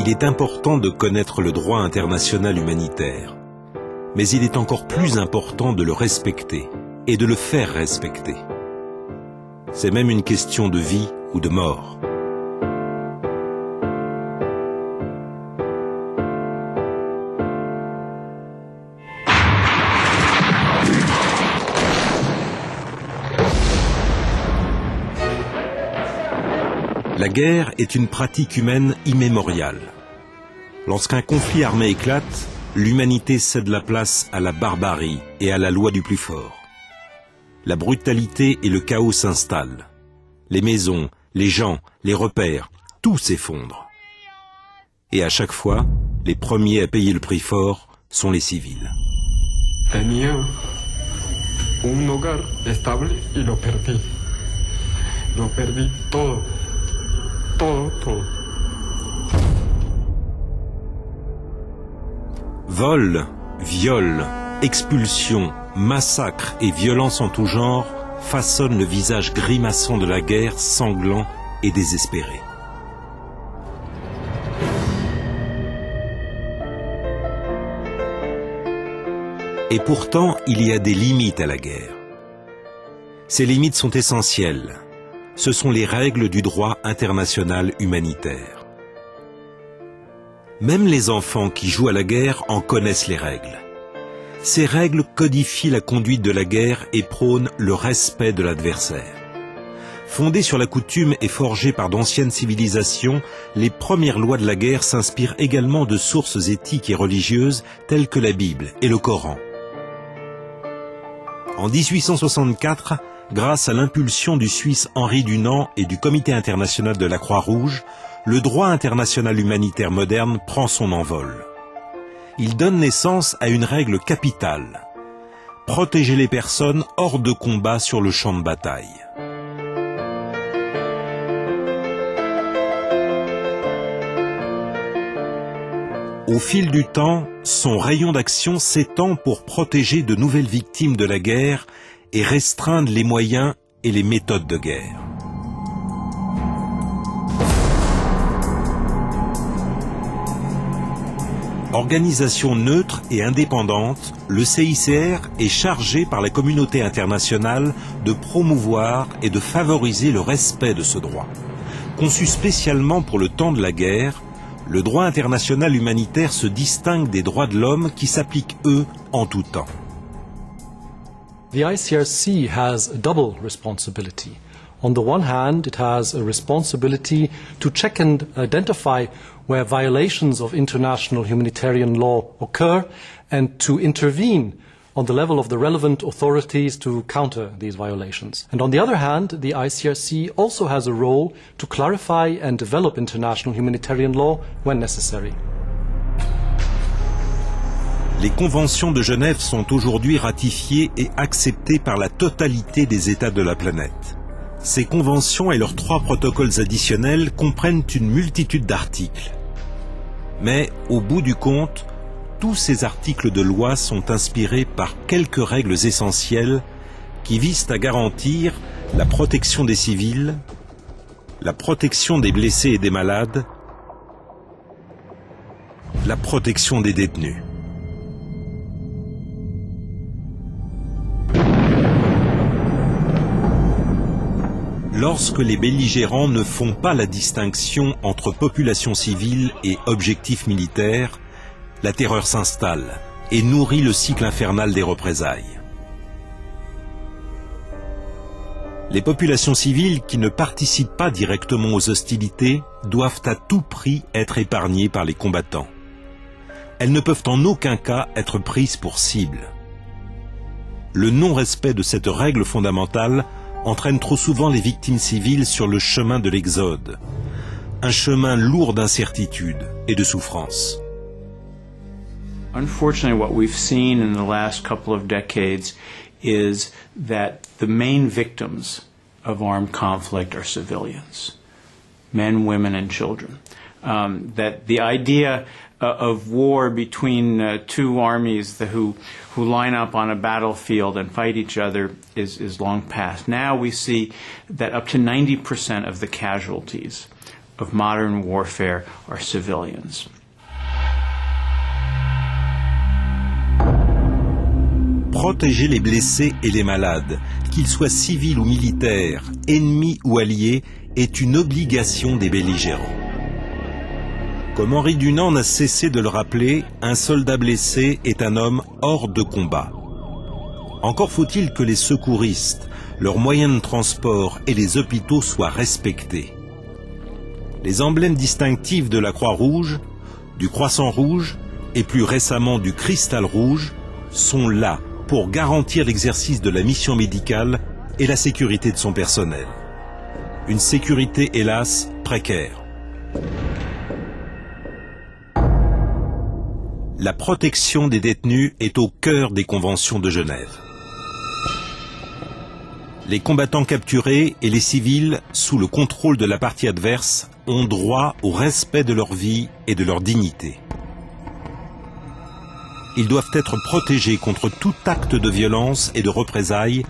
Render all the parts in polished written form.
Il est important de connaître le droit international humanitaire, mais il est encore plus important de le respecter et de le faire respecter. C'est même une question de vie ou de mort. La guerre est une pratique humaine immémoriale. Lorsqu'un conflit armé éclate, l'humanité cède la place à la barbarie et à la loi du plus fort. La brutalité et le chaos s'installent. Les maisons, les gens, les repères, tout s'effondre. Et à chaque fois, les premiers à payer le prix fort sont les civils. Tenía un hogar estable y lo perdí. Lo perdí todo. Todo, todo. Vol, viol, expulsion, massacre et violence en tout genre façonnent le visage grimaçant de la guerre, sanglant et désespéré. Et pourtant, il y a des limites à la guerre. Ces limites sont essentielles. Ce sont les règles du droit international humanitaire. Même les enfants qui jouent à la guerre en connaissent les règles. Ces règles codifient la conduite de la guerre et prônent le respect de l'adversaire. Fondées sur la coutume et forgées par d'anciennes civilisations, les premières lois de la guerre s'inspirent également de sources éthiques et religieuses telles que la Bible et le Coran. En 1864, grâce à l'impulsion du Suisse Henri Dunant et du Comité international de la Croix-Rouge, le droit international humanitaire moderne prend son envol. Il donne naissance à une règle capitale: protéger les personnes hors de combat sur le champ de bataille. Au fil du temps, son rayon d'action s'étend pour protéger de nouvelles victimes de la guerre et restreindre les moyens et les méthodes de guerre. Organisation neutre et indépendante, le CICR est chargé par la communauté internationale de promouvoir et de favoriser le respect de ce droit. Conçu spécialement pour le temps de la guerre, le droit international humanitaire se distingue des droits de l'homme qui s'appliquent, eux, en tout temps. The ICRC has a double responsibility. On the one hand, it has a responsibility to check and identify where violations of international humanitarian law occur and to intervene on the level of the relevant authorities to counter these violations. And on the other hand, the ICRC also has a role to clarify and develop international humanitarian law when necessary. Les conventions de Genève sont aujourd'hui ratifiées et acceptées par la totalité des États de la planète. Ces conventions et leurs 3 protocoles additionnels comprennent une multitude d'articles. Mais, au bout du compte, tous ces articles de loi sont inspirés par quelques règles essentielles qui visent à garantir la protection des civils, la protection des blessés et des malades, la protection des détenus. Lorsque les belligérants ne font pas la distinction entre population civile et objectifs militaires, la terreur s'installe et nourrit le cycle infernal des représailles. Les populations civiles qui ne participent pas directement aux hostilités doivent à tout prix être épargnées par les combattants. Elles ne peuvent en aucun cas être prises pour cible. Le non-respect de cette règle fondamentale entraîne trop souvent les victimes civiles sur le chemin de l'exode, un chemin lourd d'incertitudes et de souffrances. Unfortunately, what we've seen in the last couple of decades is that the main victims of armed conflict are civilians, men, women, and children. That the idea of war between 2 armies who line up on a battlefield and fight each other is long past. Now we see that up to 90% of the casualties of modern warfare are civilians. Protéger les blessés et les malades, qu'ils soient civils ou militaires, ennemis ou alliés, est une obligation des belligérants. Comme Henri Dunant n'a cessé de le rappeler, un soldat blessé est un homme hors de combat. Encore faut-il que les secouristes, leurs moyens de transport et les hôpitaux soient respectés. Les emblèmes distinctifs de la Croix-Rouge, du Croissant Rouge et plus récemment du Cristal Rouge sont là pour garantir l'exercice de la mission médicale et la sécurité de son personnel. Une sécurité, hélas, précaire. La protection des détenus est au cœur des conventions de Genève. Les combattants capturés et les civils, sous le contrôle de la partie adverse, ont droit au respect de leur vie et de leur dignité. Ils doivent être protégés contre tout acte de violence et de représailles,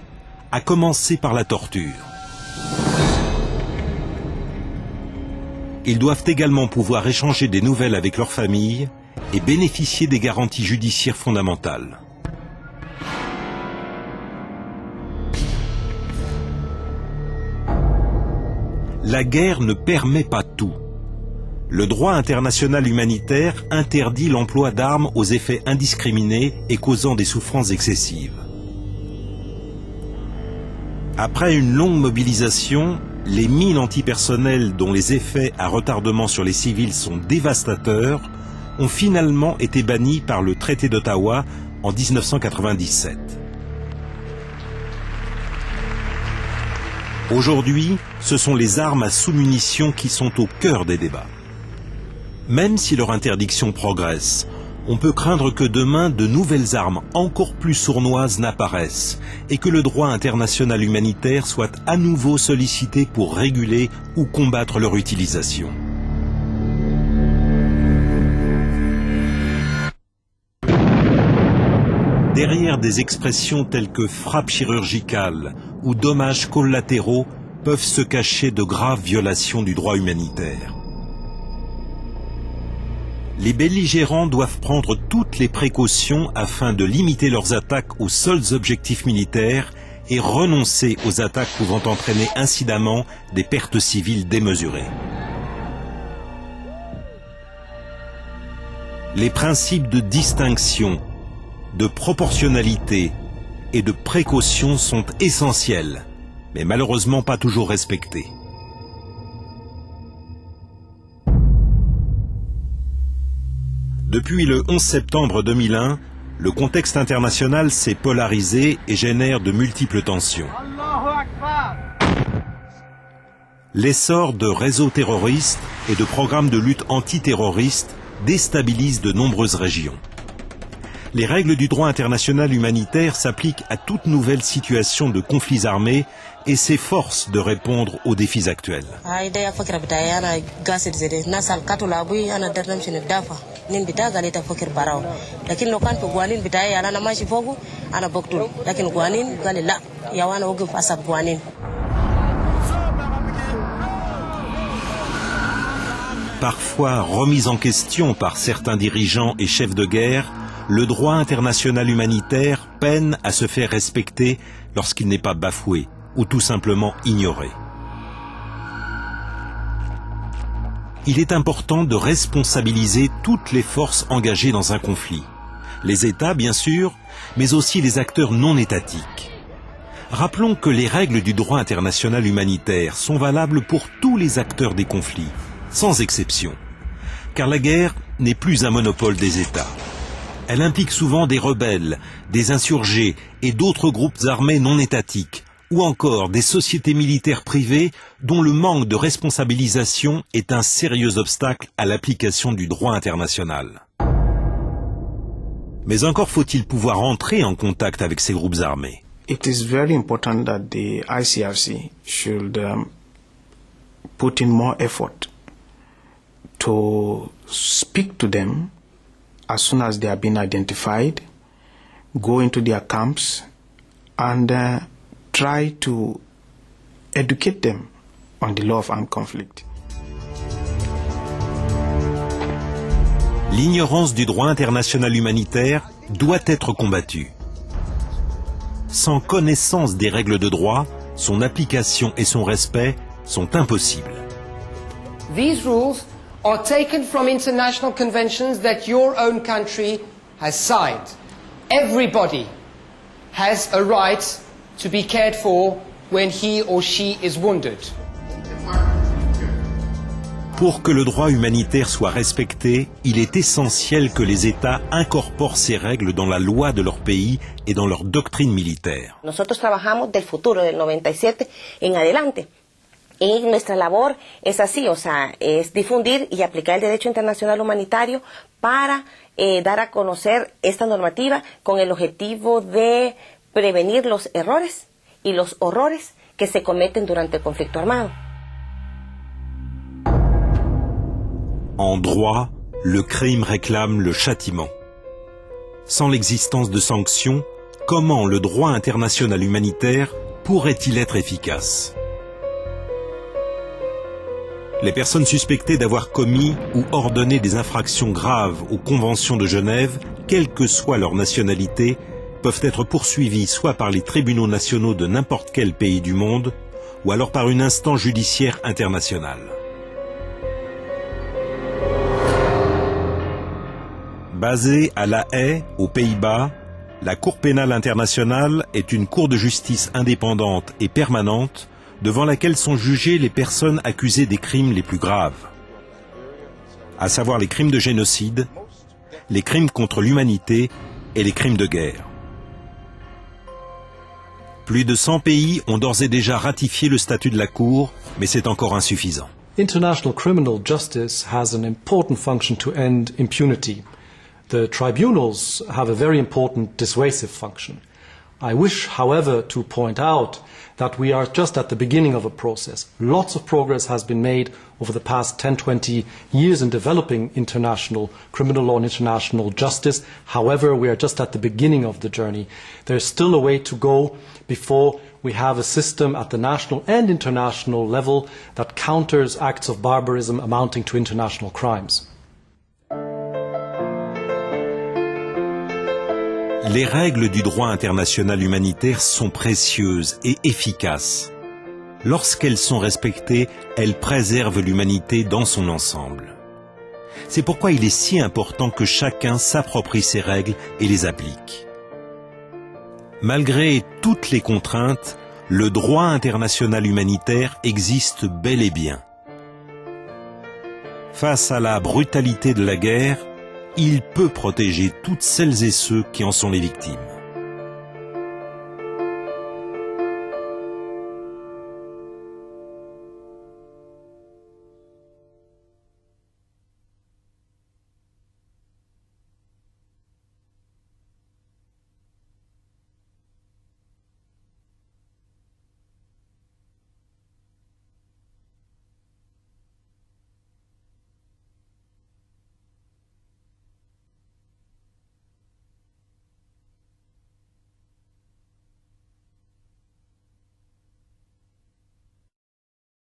à commencer par la torture. Ils doivent également pouvoir échanger des nouvelles avec leurs familles et bénéficier des garanties judiciaires fondamentales. La guerre ne permet pas tout. Le droit international humanitaire interdit l'emploi d'armes aux effets indiscriminés et causant des souffrances excessives. Après une longue mobilisation, les mines antipersonnelles dont les effets à retardement sur les civils sont dévastateurs ont finalement été bannies par le traité d'Ottawa en 1997. Aujourd'hui, ce sont les armes à sous-munitions qui sont au cœur des débats. Même si leur interdiction progresse, on peut craindre que demain de nouvelles armes encore plus sournoises n'apparaissent et que le droit international humanitaire soit à nouveau sollicité pour réguler ou combattre leur utilisation. Derrière des expressions telles que frappe chirurgicale ou dommages collatéraux peuvent se cacher de graves violations du droit humanitaire. Les belligérants doivent prendre toutes les précautions afin de limiter leurs attaques aux seuls objectifs militaires et renoncer aux attaques pouvant entraîner incidemment des pertes civiles démesurées. Les principes de distinction, de proportionnalité et de précaution sont essentiels, mais malheureusement pas toujours respectés. Depuis le 11 septembre 2001, le contexte international s'est polarisé et génère de multiples tensions. L'essor de réseaux terroristes et de programmes de lutte antiterroriste déstabilise de nombreuses régions. Les règles du droit international humanitaire s'appliquent à toute nouvelle situation de conflits armés et s'efforcent de répondre aux défis actuels. Parfois remis en question par certains dirigeants et chefs de guerre, le droit international humanitaire peine à se faire respecter lorsqu'il n'est pas bafoué ou tout simplement ignoré. Il est important de responsabiliser toutes les forces engagées dans un conflit. Les États, bien sûr, mais aussi les acteurs non étatiques. Rappelons que les règles du droit international humanitaire sont valables pour tous les acteurs des conflits, sans exception. Car la guerre n'est plus un monopole des États. Elle implique souvent des rebelles, des insurgés et d'autres groupes armés non étatiques, ou encore des sociétés militaires privées dont le manque de responsabilisation est un sérieux obstacle à l'application du droit international. Mais encore faut-il pouvoir entrer en contact avec ces groupes armés. It is very important that the ICRC should put in more effort to speak to them as soon as they have been identified, go into their camps and try to educate them on the law of armed conflict. L'ignorance du droit international humanitaire doit être combattue. Sans connaissance des règles de droit, son application et son respect sont impossibles. These rules are taken from international conventions that your own country has signed. Everybody has a right to be cared for when he or she is wounded. Pour que le droit humanitaire soit respecté, il est essentiel que les États incorporent ces règles dans la loi de leur pays et dans leur doctrine militaire. Nosotros trabajamos del futuro, del 97 en adelante. Y nuestra labor es así, o sea, es difundir y aplicar el derecho internacional humanitario para dar a conocer esta normativa con el objetivo de prevenir los errores y los horrores que se cometen durante el conflicto armado. En droit, le crime réclame le châtiment. Sans l'existence de sanctions, comment le droit international humanitaire pourrait-il être efficace ? Les personnes suspectées d'avoir commis ou ordonné des infractions graves aux conventions de Genève, quelle que soit leur nationalité, peuvent être poursuivies soit par les tribunaux nationaux de n'importe quel pays du monde, ou alors par une instance judiciaire internationale. Basée à La Haye, aux Pays-Bas, la Cour pénale internationale est une cour de justice indépendante et permanente devant laquelle sont jugées les personnes accusées des crimes les plus graves, à savoir les crimes de génocide, les crimes contre l'humanité et les crimes de guerre. Plus de 100 pays ont d'ores et déjà ratifié le statut de la Cour, mais c'est encore insuffisant. International criminal justice has an important function to end impunity. The tribunals have a very important dissuasive function. I wish, however, to point out that we are just at the beginning of a process. Lots of progress has been made over the past 10-20 years in developing international criminal law and international justice. However, we are just at the beginning of the journey. There is still a way to go before we have a system at the national and international level that counters acts of barbarism amounting to international crimes. Les règles du droit international humanitaire sont précieuses et efficaces. Lorsqu'elles sont respectées, elles préservent l'humanité dans son ensemble. C'est pourquoi il est si important que chacun s'approprie ces règles et les applique. Malgré toutes les contraintes, le droit international humanitaire existe bel et bien. Face à la brutalité de la guerre, il peut protéger toutes celles et ceux qui en sont les victimes.